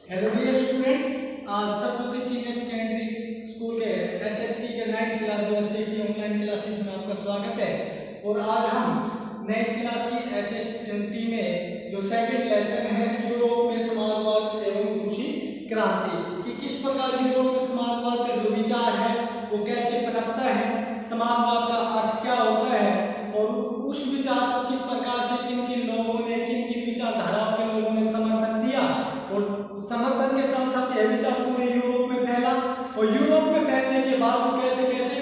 Hello dear student, आज Saraswati senior secondary school के SST के 9th क्लास जो एसएसटी ऑनलाइन क्लासेस में आपका स्वागत है। और आज हम 9th क्लास की एसएसटी में जो सेकंड लेसन है यूरोप में समाजवाद एवं रूसी क्रांति कि किस प्रकार यूरोप में समाजवाद का जो विचार है वो कैसे पनपता है, समाजवाद का अर्थ क्या होता है और उस विचार को किस प्रकार से किन किन लोगों ने, किन किन विचारधाराओं के लोगों ने समर्थन दिया और समर्थन के साथ साथ यह विचार पूरे यूरोप में फैला और यूरोप में फैलने के बाद वो कैसे कैसे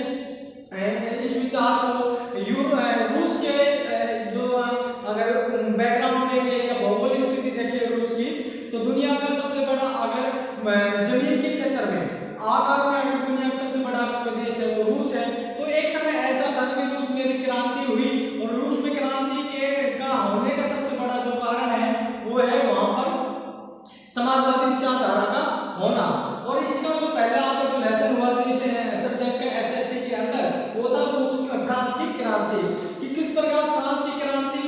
इस विचार को रूस के जो अगर बैकग्राउंड देखें या भौगोलिक स्थिति देखें रूस की, तो दुनिया का सबसे बड़ा अगर जमीन के क्षेत्र में आकार में अगर दुनिया का सबसे बड़ा प्रदेश है वो रूस है। तो एक समय ऐसा था कि रूस में भी क्रांति हुई और रूस में क्रांति के का होने का सबसे बड़ा जो कारण है वो है वहां पर समाजवादी विचारधारा का होना। और इसका जो पहला आपका जो लेसन हुआ जो इसे सब्जेक्ट का एसएसटी के अंदर वो था फ्रांस की क्रांति कि किस प्रकार फ्रांस की क्रांति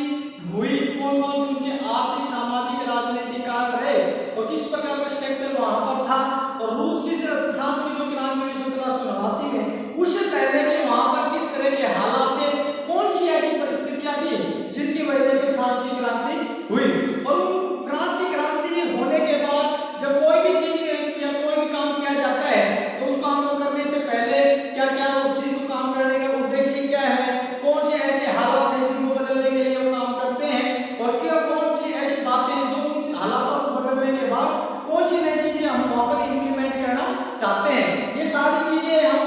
हुई, कौन कौन से उनके आर्थिक, सामाजिक, राजनीतिक कारण रहे और किस प्रकार का स्ट्रक्चर वहां पर था। और रूस की जो फ्रांस की जो क्रांति हुई 1789 में, उससे पहले के वहां पर किस तरह के हालात थे, कौन सी ऐसी परिस्थितियां थी जिनकी वजह से फ्रांस की क्रांति हुई। और फ्रांस की क्रांति होने के बाद जब कोई भी चीज या कोई भी काम किया जाता है तो उस काम को करने से पहले क्या क्या उस चीज को काम करने का उद्देश्य क्या है, कौन से ऐसे हालात हैं जिनको बदलने के लिए वो काम करते हैं और क्या कौन सी ऐसी बातें जो उन हालातों को बदलने के बाद कौन सी नई चीजें हम वहां पर इम्प्लीमेंट करना चाहते हैं, ये सारी चीजें हम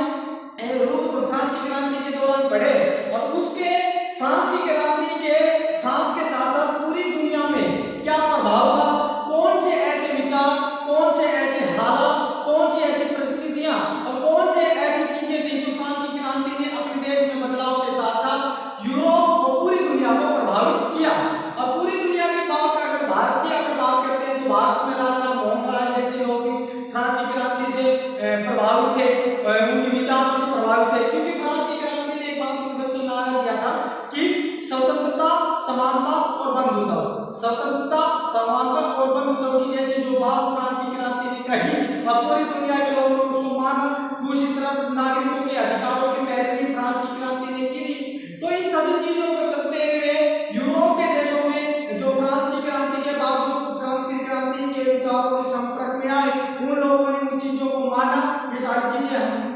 फ्रांस की क्रांति के दौरान पढ़े। और उसके फ्रांस की क्रांति के फ्रांस के साथ साथ पूरी दुनिया में क्या प्रभाव था, कौन से ऐसे विचार, कौन से ऐसे हालात, कौन सी ऐसी परिस्थितियां और कौन से ऐसी चीजें थी जो फ्रांस की क्रांति ने अपने देश में बदलाव के साथ साथ यूरोप और पूरी दुनिया को प्रभावित किया। और पूरी दुनिया की बात अगर भारत की अगर बात करते हैं तो भारत में राजा मोहन राय जैसे लोग भी फ्रांस की क्रांति से प्रभावित थे, उनके विचारों से प्रभावित थे, क्योंकि फ्रांस की क्रांति ने एक बात बच्चों ने नारा दिया था कि स्वतंत्रता, समानता और बंधुत्व, स्वतंत्रता, समानता और बंधुत्व की जैसी जो बात फ्रांस की क्रांति ने कही और पूरी दुनिया के लोगों ने उसको माना। दूसरी तरफ नागरिकों के अधिकारों की पैरवी फ्रांस की क्रांति ने की। तो इन सभी चीजों को चलते हुए यूरोप के देशों में जो फ्रांस की क्रांति के बावजूद फ्रांस की क्रांति के विचारों के संपर्क में आए, उन लोगों ने उन चीजों को माना। ये सारी चीजें हम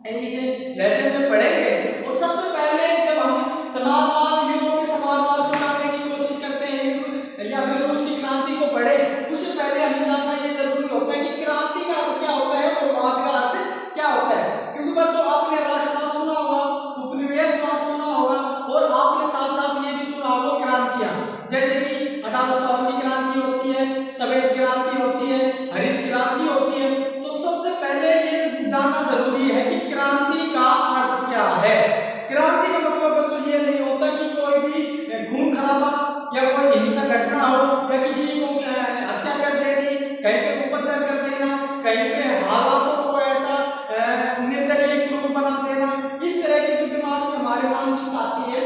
इसे लेसन में पढ़ेंगे। और सबसे पहले जब हम समाजवाद, यूरोप के समाजवाद को जानने की कोशिश करते हैं या फिर रूस की क्रांति को पढ़े, उससे पहले हमें जानना ये जरूरी होता है कि क्रांति का अर्थ क्या होता है और वाद का अर्थ क्या होता है। क्योंकि बच्चों आपने राष्ट्रवाद सुना होगा, उपनिवेशवाद सुना होगा और आपने साथ साथ ये भी सुना होगा क्रांतियां, जैसे कि 1857 की क्रांति होती है, सफेद क्रांति होती है, हरित क्रांति होती है। तो सबसे पहले ये जानना जरूरी है कि क्रांति का अर्थ क्या है। क्रांति का मतलब बच्चों ये नहीं होता कि कोई भी खून खराबा या कोई हिंसक घटना हो या किसी को हत्या कर देनी, कहीं पे उपद्रव कर देना, कहीं पे हालातों को ऐसा निर्दलीय क्रूर बना देना, इस तरह की जो दिमाग में हमारे मानसिकता आती है,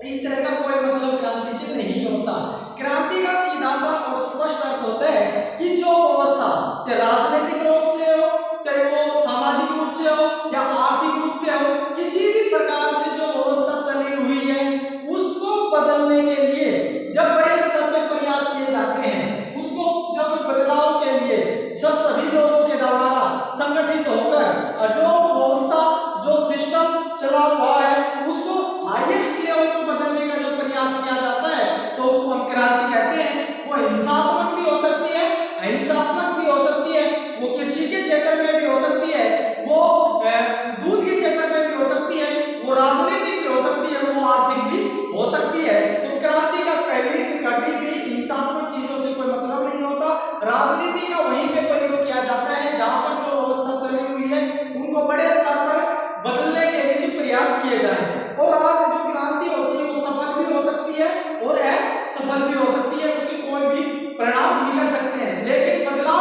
इस तरह का कोई मतलब क्रांति से नहीं होता। क्रांति का सीधा सा और स्पष्ट अर्थ होता है कि जो अवस्था चाहे राजनीतिक रूप से हो, चाहे वो सामाजिक रूप से हो या आर्थिक रूप से हो, किसी भी प्रकार से जो अवस्था चली हुई है उसको बदलने के लिए जब बड़े स्तर पर प्रयास किए जाते हैं, उसको जब बदलाव के लिए सब सभी लोगों के द्वारा संगठित होकर जो अवस्था, जो सिस्टम चला हुआ है उसको हाईएस्ट लेवल पर बदलने का जो प्रयास किया जाता है तो उसको हम क्रांति कहते हैं। वो हिंसात्मक भी हो सकती है, अहिंसात्मक भी हो सकती है, वो कृषि के क्षेत्र में भी हो सकती है, वो दूध के क्षेत्र में भी हो सकती है, वो राजनीतिक भी हो सकती है, वो आर्थिक भी हो सकती है। तो क्रांति का कभी भी हिंसात्मक चीजों से कोई मतलब नहीं होता। राजनीति का वहीं पे प्रयोग किया जाता है जहां पर जो अवस्था चली हुई है उनको बड़े स्तर पर बदलने के लिए प्रयास किए जाए। और आज जो क्रांति होती है वो सफल भी हो सकती है और असफल भी हो सकती है, उसके कोई भी परिणाम निकल सकते हैं, लेकिन बदलाव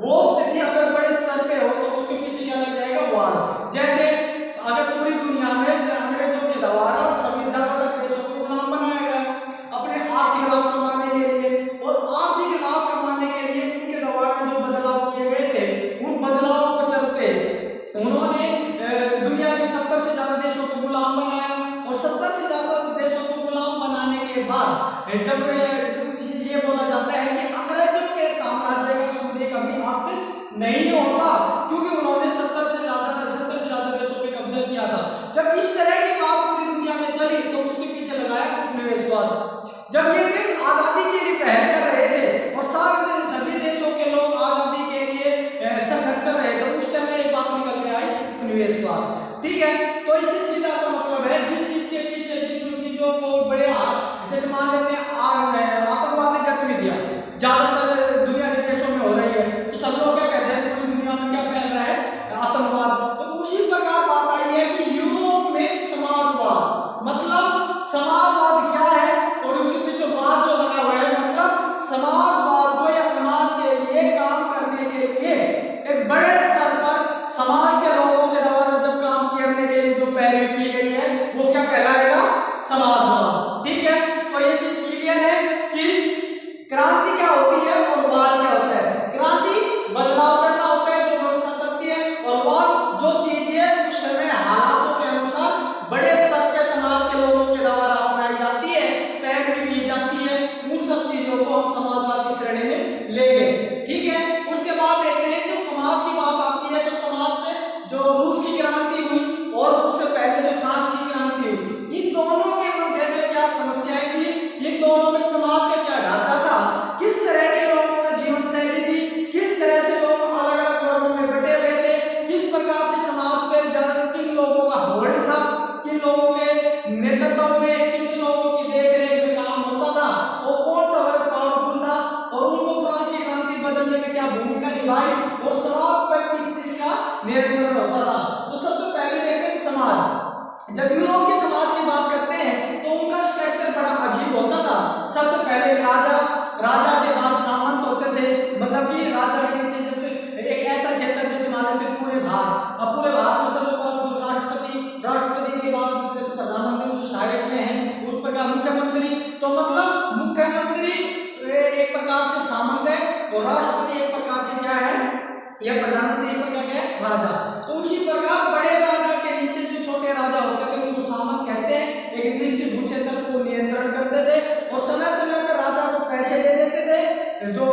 वो स्थिति अगर बड़े स्तर पे हो तो उसके पीछे क्या लग जाएगा, वार। जैसे अगर पूरी दुनिया में अंग्रेजों के द्वारा सभी ज्यादातर देशों को गुलाम बनाया गया अपने आर्थिक लाभ कमाने के लिए, और आर्थिक लाभ कमाने के लिए उनके द्वारा जो बदलाव किए गए थे, उन बदलाव को चलते उन्होंने दुनिया के 70 से ज्यादा देशों को गुलाम बनाया, और 70 से ज्यादा देशों को गुलाम बनाने के बाद जब ये बोला जाता है कि अंग्रेजों के साम्राज्य का सूर्य कभी अस्त नहीं होता, क्योंकि उन्होंने 70 से ज्यादा देशों पे कब्जा किया था। जब इस तरह की बात पूरी दुनिया में चली तो उसके पीछे लगाया उपनिवेशवाद। जब ये देश आजादी के लिए पहल कर रहे थे और सारे सभी देशों के लोग आजादी के लिए संघर्ष कर रहे थे, उस टाइम एक बात निकल के आई, उपनिवेशवाद। ठीक है, तो इससे सीधा सा मतलब है जिस चीज के पीछे जिन चीजों को बड़े जैसे मान लेते हैं आतंकवादी गतिविधियां ज्यादातर दुनिया के देशों में हो रही है, तो सब लोग क्या कहते हैं पूरी दुनिया में क्या फैल रहा है, आतंकवाद। तो उसी प्रकार बात आई है कि यूरोप में समाजवाद, मतलब समाजवाद क्या है और उसके पीछे वाद जो लगा हुआ है, मतलब समाजवाद को या समाज के लिए काम करने के लिए एक बड़े स्तर पर समाज के लोगों के द्वारा जब काम करने के लिए जो पैरवी की गई है वो क्या कहलाएगा, समाजवाद। ठीक है, तो ये चीज क्लियर है कि क्रांति क्या होती है और वाद क्या होता है। क्रांति बदलाव करना होता है, जो व्यवस्था चलती है, और वाद जो चीजें उस समय हालातों के अनुसार बड़े स्तर के समाज के लोगों के द्वारा अपनाई जाती है, पैरवी की जाती है, उन सब चीजों को हम समाजवाद की श्रेणी में लेंगे। ठीक है, उसके बाद देखते हैं जो समाज की बात आती है, तो समाज से जो रूस की क्रांति हुई और उससे पहले जो फ्रांस की क्रांति हुई, इन दोनों के मध्य में क्या समस्याएं थी, इन दोनों में समाज का क्या ढांचा था, किस तरह के लोगों का जीवन शैली थी, किस तरह से लोग अलग अलग वर्गों में बटे हुए थे, किस प्रकार से समाज पे ज्यादा किन लोगों का होल्ड था, किन लोगों के नेतृत्व में, किन लोगों की देखरेख में काम होता था, और कौन सा वर्ग पावरफुल था, और उनको फ्रांस की क्रांति बदलने में क्या भूमिका निभाई, और समाज पर किस चीज का नियंत्रण होता था। तो सबसे पहले देखते हैं समाज। जब यूरोप के समाज की बात करते हैं तो उनका स्ट्रक्चर बड़ा अजीब होता था। सबसे पहले राजा के बाद सामंत होते थे, मतलब कि राजा के नीचे जब एक ऐसा क्षेत्र जैसे मान लेते पूरे भारत, अब पूरे भारत में सबसे पहले राष्ट्रपति के बाद जैसे प्रधानमंत्री जो सहायक में है, उस प्रकार मुख्यमंत्री, तो मतलब मुख्यमंत्री एक प्रकार से सामंत है और राष्ट्रपति एक प्रकार से क्या है, यह प्रधानमंत्री एक प्रकार क्या है, राजा। तो उसी प्रकार बड़े राजा के नीचे जो छोटे राजा होते थे उनको सामंत कहते हैं, एक निश्चित भूक्षेत्र को नियंत्रण करते थे और समय समय पर राजा को पैसे दे देते थे जो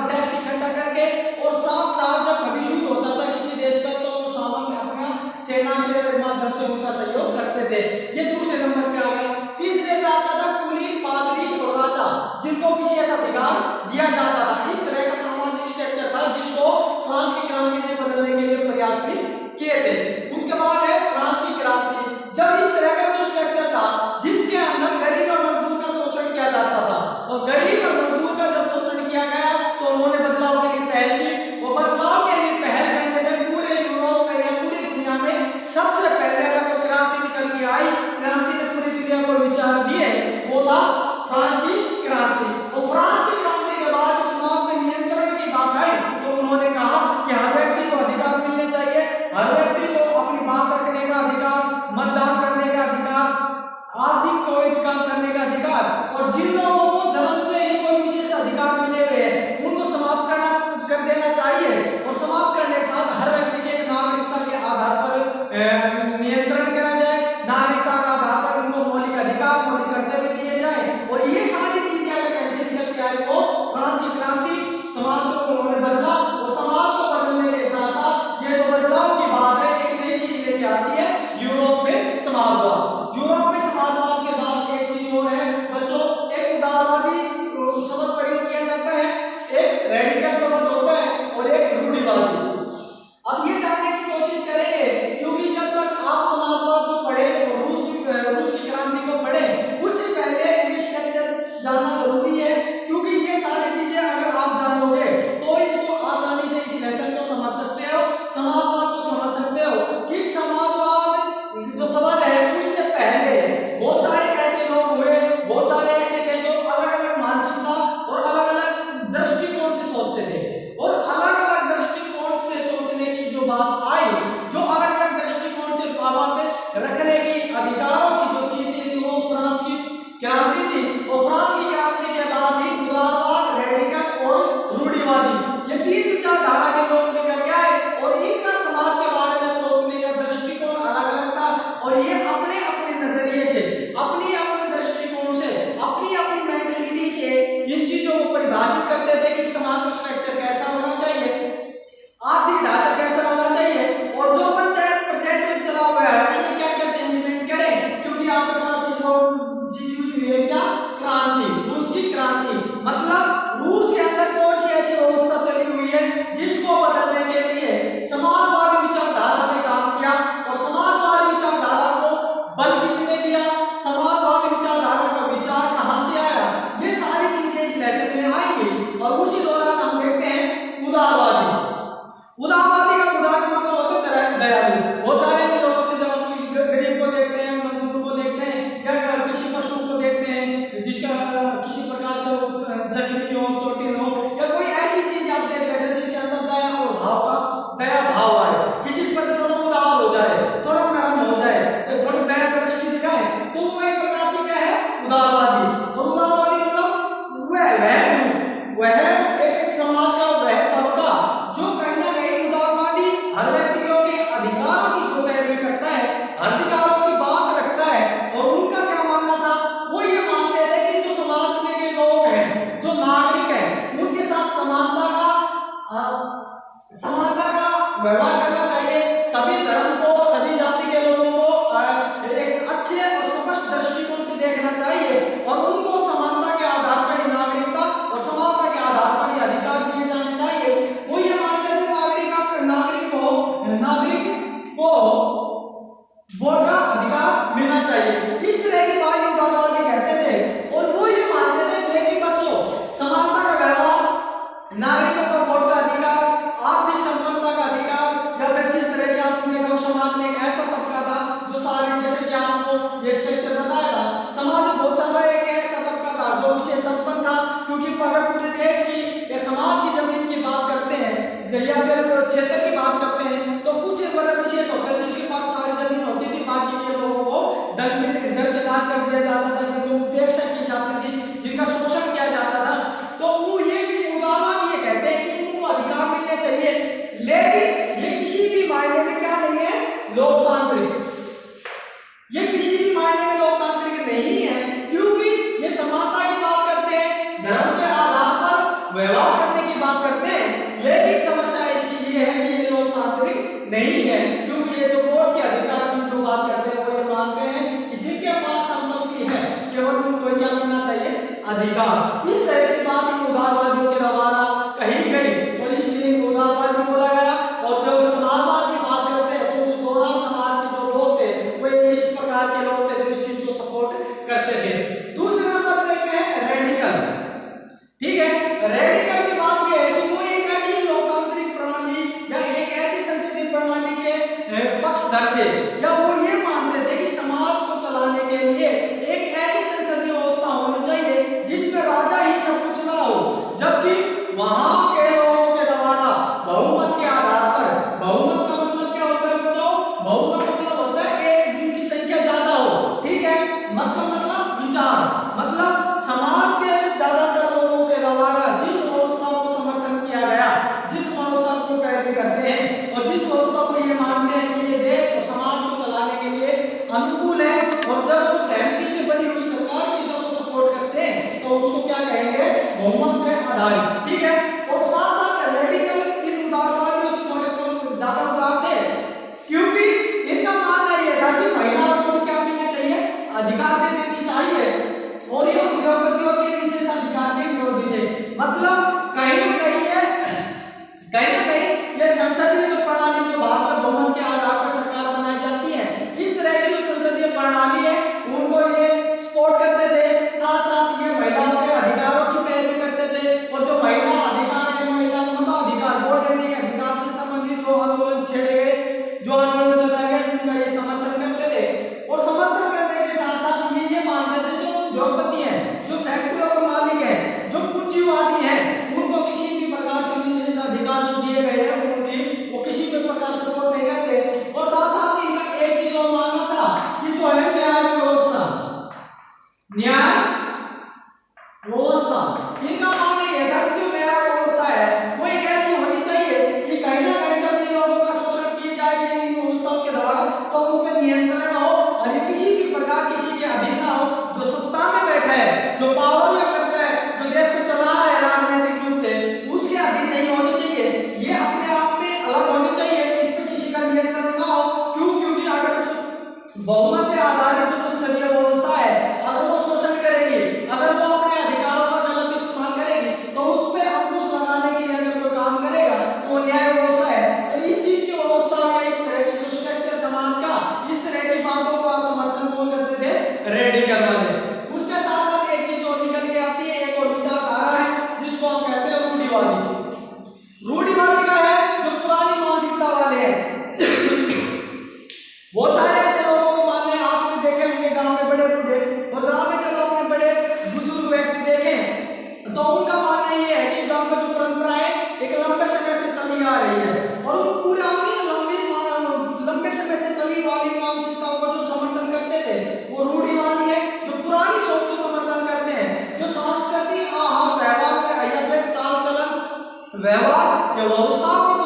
टैक्स इकट्ठा करके, और साथ साथ जब कभी युद्ध होता था किसी देश पर तो वो सामंत अपना सेना के माध्यम से उनका सहयोग करते थे। ये दूसरे नंबर पे आ गया। तीसरे पे आता था कुलीन, पादरी और राजा, जिनको विशेष अधिकार दिया जाता था। इस तरह का सामाजिक स्ट्रक्चर था जिसको फ्रांस की क्रांति ने बदलने के लिए प्रयास भी किए थे। उसके बाद है फ्रांस की क्रांति। जब इस तरह का जो स्ट्रक्चर था जिसके अंदर गरीब और मजदूर का शोषण किया जाता था, और गरीब और मजदूर का जब शोषण किया गया तो उन्होंने बदलाव के लिए पहल की। वो बदलाव के लिए पहल करने में पूरे यूरोप में या पूरी दुनिया में सबसे पहले अगर कोई क्रांति निकल के आई, क्रांति ने पूरी दुनिया को विचार दिए, वो था फ्रांस की क्रांति। और फ्रांस की क्रांति के बाद समाज में नियंत्रण की बात आई तो उन्होंने कहा कि हर व्यक्ति को अधिकार मिलने चाहिए, हर व्यक्ति को अपनी बात रखने का अधिकार समानता का व्यवहार करना चाहिए, सभी धर्म को, सभी जाति के लोगों को एक अच्छे और स्पष्ट दृष्टिकोण से देखना चाहिए और उनको समानता के आधार पर ही नागरिकता और समानता के आधार पर ही अधिकार दिए जाने चाहिए। वो ये मानते थे नागरिक को वोट का अधिकार मिलना चाहिए। इस तरह की बात उदारवादी कहते थे और वो ये मानते थे बेटी बच्चों, समानता का व्यवहार, नागरिकों का वोट का अधिकार, आर्थिक संपन्नता का अधिकार, या फिर जिस तरह के आपने देखा समाज में एक ऐसा तबका था जो सारे, जैसे कि आपको ये स्ट्रक्चर बताया था, समाज में बहुत सारा एक ऐसा तबका था जो विशेष संपन्न था, क्योंकि अगर पूरे देश की या समाज की जमीन की बात करते हैं या फिर क्षेत्र की बात करते हैं तो कुछ वर्ग विशेष होते हैं जिसके पास सारी जमीन होती थी, बाकी के लोगों को दरकिनार कर दिया जाता था, जिनको उपेक्षा की जाती थी, जिनका शोषण किया जाता था। तो वो ये भी उदाहरण ये कहते हैं कि उनको अधिकार मिलने चाहिए, लेकिन ये किसी भी मायने में क्या नहीं है, लोकतांत्रिक। ये किसी भी मायने में लोकतांत्रिक नहीं है, क्योंकि ये समानता की बात करते हैं, धर्म के आधार पर व्यवहार करने की बात करते हैं, लेकिन समस्या इसकी ये है कि ये लोकतांत्रिक नहीं है, क्योंकि ये जो वोट के अधिकार की जो बात करते हैं वो ये मानते हैं कि जिनके पास संपत्ति है केवल उनको क्या मिलना चाहिए, अधिकार। इस तरह की बात इन उदारवादियों के द्वारा कही गई और इसलिए उदारवादी बोला गया। और जब समाजवाद की बात करते हैं तो उस दौरान समाज के जो लोग थे वो इस प्रकार के लोग थे जो इस चीज को सपोर्ट करते थे। दूसरे नंबर देखते हैं रेडिकल। ठीक है, रेडिकल की बात यह है कि वो एक ऐसी लोकतांत्रिक प्रणाली या एक ऐसी संसदीय प्रणाली के पक्षधर थे, या वो ये मानते थे कि समाज को चलाने के लिए एक ऐसी संसदीय व्यवस्था होनी चाहिए जिसमें राजा ही सब कुछ ना हो, जबकि वहां के लोगों के द्वारा बहुमत के आधार पर, बहुमत का मतलब क्या होता है बच्चों, बहुमत मतलब होता है एक जिनकी संख्या ज्यादा हो। ठीक है, मत का मतलब विचार, मतलब समाज के ज्यादातर लोगों के द्वारा जिस व्यवस्था को समर्थन किया गया, जिस व्यवस्था को पैरवी करते हैं और जिस व्यवस्था को ये मानते हैं कि ये देश और समाज को चलाने के लिए अनुकूल है, और जब वो सहमति से बनी हुई सरकार की जब वो सपोर्ट करते हैं तो उसको क्या कहेंगे, बहुमत पे आधारित। ठीक है, और साथ साथ रेडिकल इन उदारवादियों से थोड़े कम ज्यादा उदार थे, क्योंकि इनका मानना यह था कि महिलाओं को क्या मिलने चाहिए, अधिकार देनी चाहिए, और ये उद्योगपतियों के विशेषाधिकार के विरोधी थे। मतलब कहीं ना कहीं ये संसदीय जो प्रणाली जो भारत में बहुमत के आधार पर सरकार बनाई जाती है, इस तरह की जो संसदीय प्रणाली है उनको ये सपोर्ट करते थे। साथ साथ ये महिलाओं के अधिकारों की पैरवी करते थे, और जो महिला अधिकार है, महिला मताधिकार, वोट देने के अधिकार से संबंधित जो आंदोलन छेड़े गए, जो आंदोलन चलाए गए, उनका ये समर्थन करते थे। और समर्थन करने के साथ साथ ये मानते थे जो उद्योगपति है, जो फैक्ट्रियों का मालिक है, जो पूंजीवादी है, उनको किसी भी प्रकार से अधिकार जो दिए गए हैं उनकी वो किसी भी प्रकार से सपोर्ट नहीं करते। और साथ साथ इनका एक चीज और मानना था कि जो है न्याय व्यवस्था, इनका मानना यह था कि जो न्याय व्यवस्था है वो एक ऐसी होनी चाहिए कि कहीं ना कहीं जब इन लोगों का शोषण किया जाए इन व्यवस्थाओं के द्वारा तो उन पर नियंत्रण हो, और ये किसी भी प्रकार किसी के अधीन ना हो। जो सत्ता में बैठा है, जो पावर में करता है, जो देश को चला रहा है राजनीतिक रूप से, उसके अधीन नहीं होनी चाहिए, ये अपने आप में अलग होनी चाहिए, इस पर किसी का नियंत्रण ना हो। क्योंकि अगर बहुमत पे आधारित जो संसदीय व्यवस्था है अगर वो शोषण करेगी, अगर वो अपने अधिकारों का गलत इस्तेमाल करेगी, तो उस पर अंकुश लगाने के लिए अगर कोई काम करेगा तो वो न्याय व्यवस्था है। तो इस चीज की व्यवस्था में इस तरह की जो स्ट्रक्चर समाज का, इस तरह की बातों का समर्थन कौन करते थे, रेडिकल वाले। उसके साथ साथ एक चीज और निकल के आती है, एक और विचारधारा है जिसको हम कहते हैं रूढ़िवादी। रूढ़िवादी का है जो पुरानी मानसिकता वाले हैं। बहुत सारे ऐसे लोगों को मानने आपने देखे होंगे गांव में बड़े बूढ़े, और गांव में जब आपने बड़े बुजुर्ग व्यक्ति देखे तो उनका मानना ये है कि गांव में जो परंपरा है एक लंबे समय से चली आ रही है, और वो पुरानी लंबे समय से चली वाली मानसिकताओं का जो समर्थन करते थे वो रूढ़िवादी है, जो पुरानी सोच को समर्थन करते हैं, जो सांस्कृतिक आहार व्यवहार में या फिर चाल चलन व्यवहार या व्यवस्था को